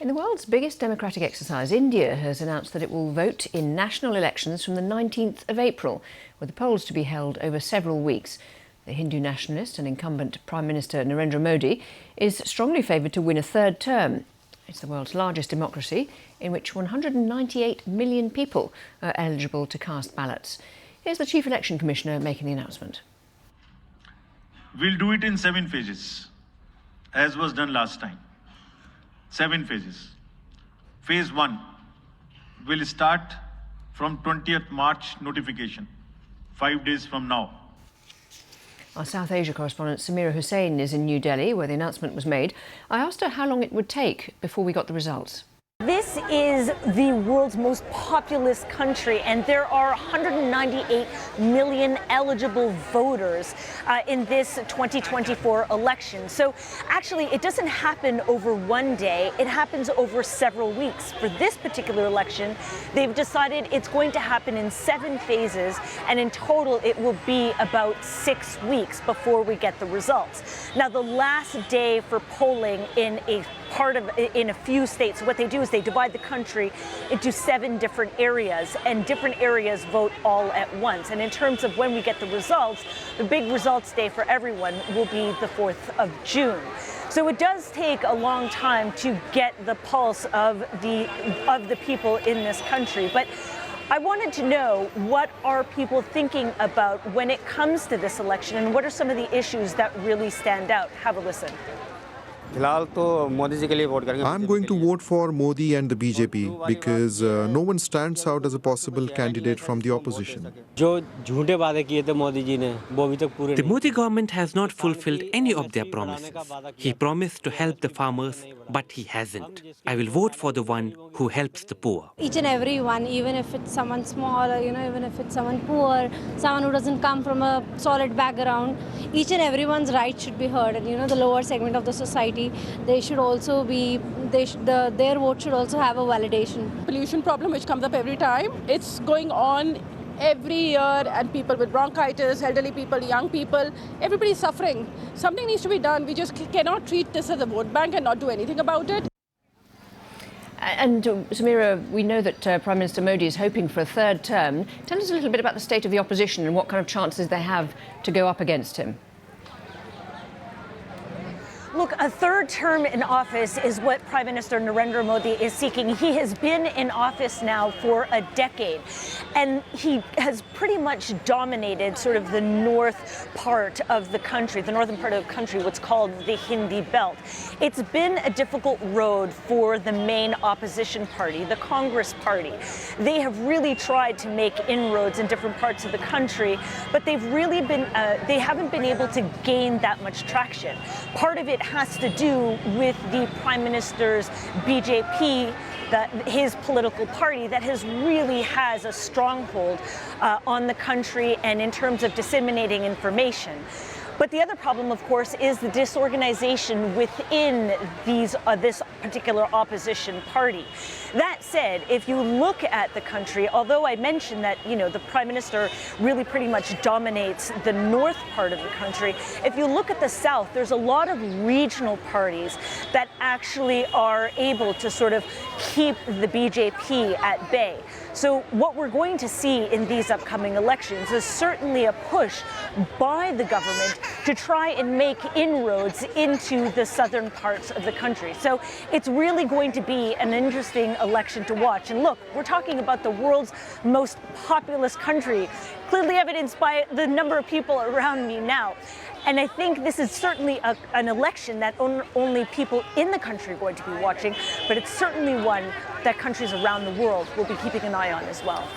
In the world's biggest democratic exercise, India has announced that it will vote in national elections from the 19th of April, with the polls to be held over several weeks. The Hindu nationalist and incumbent Prime Minister Narendra Modi is strongly favoured to win a third term. It's the world's largest democracy, in which 198 million people are eligible to cast ballots. Here's the Chief Election Commissioner making the announcement. We'll do it in 7 phases, as was done last time. 7 phases. Phase 1 will start from 20th March notification, 5 days from now. Our South Asia correspondent Samira Hussain is in New Delhi, where the announcement was made. I asked her how long it would take before we got the results. This is the world's most populous country, and there are 198 million eligible voters in this 2024 election. So actually, it doesn't happen over one day. It happens over several weeks. For this particular election, they've decided it's going to happen in 7 phases, and in total, it will be about 6 weeks before we get the results. Now, the last day for polling in a few states, what they do is they divide the country into 7 different areas, and different areas vote all at once. And in terms of when we get the results, the big results day for everyone will be the 4th of June. So it does take a long time to get the pulse of the people in this country. But I wanted to know, what are people thinking about when it comes to this election, and what are some of the issues that really stand out? Have a listen. I'm going to vote for Modi and the BJP because no one stands out as a possible candidate from the opposition. The Modi government has not fulfilled any of their promises. He promised to help the farmers, but he hasn't. I will vote for the one who helps the poor. Each and every one, even if it's someone small, or, even if it's someone poor, someone who doesn't come from a solid background, each and everyone's rights should be heard. And the lower segment of the society, they should also be, their vote should also have a validation. Pollution problem which comes up every time. It's going on every year, and people with bronchitis, elderly people, young people, everybody's suffering. Something needs to be done. We just cannot treat this as a vote bank and not do anything about it. And Samira, we know that Prime Minister Modi is hoping for a third term. Tell us a little bit about the state of the opposition and what kind of chances they have to go up against him. Look, a third term in office is what Prime Minister Narendra Modi is seeking. He has been in office now for a decade, and he has pretty much dominated sort of the north part of the country, the northern part of the country, what's called the Hindi belt. It's been a difficult road for the main opposition party, the Congress party. They have really tried to make inroads in different parts of the country, but they've really been, they haven't been able to gain that much traction. Part of it has to do with the Prime Minister's BJP, his political party, that really has a stronghold on the country and in terms of disseminating information. But the other problem, of course, is the disorganization within this particular opposition party. That said, if you look at the country, although I mentioned that, the Prime Minister really pretty much dominates the north part of the country, if you look at the south, there's a lot of regional parties that actually are able to sort of keep the BJP at bay. So what we're going to see in these upcoming elections is certainly a push by the government to try and make inroads into the southern parts of the country. So it's really going to be an interesting election to watch. And look, we're talking about the world's most populous country, clearly evidenced by the number of people around me now. And I think this is certainly an election that only people in the country are going to be watching, but it's certainly one that countries around the world will be keeping an eye on as well.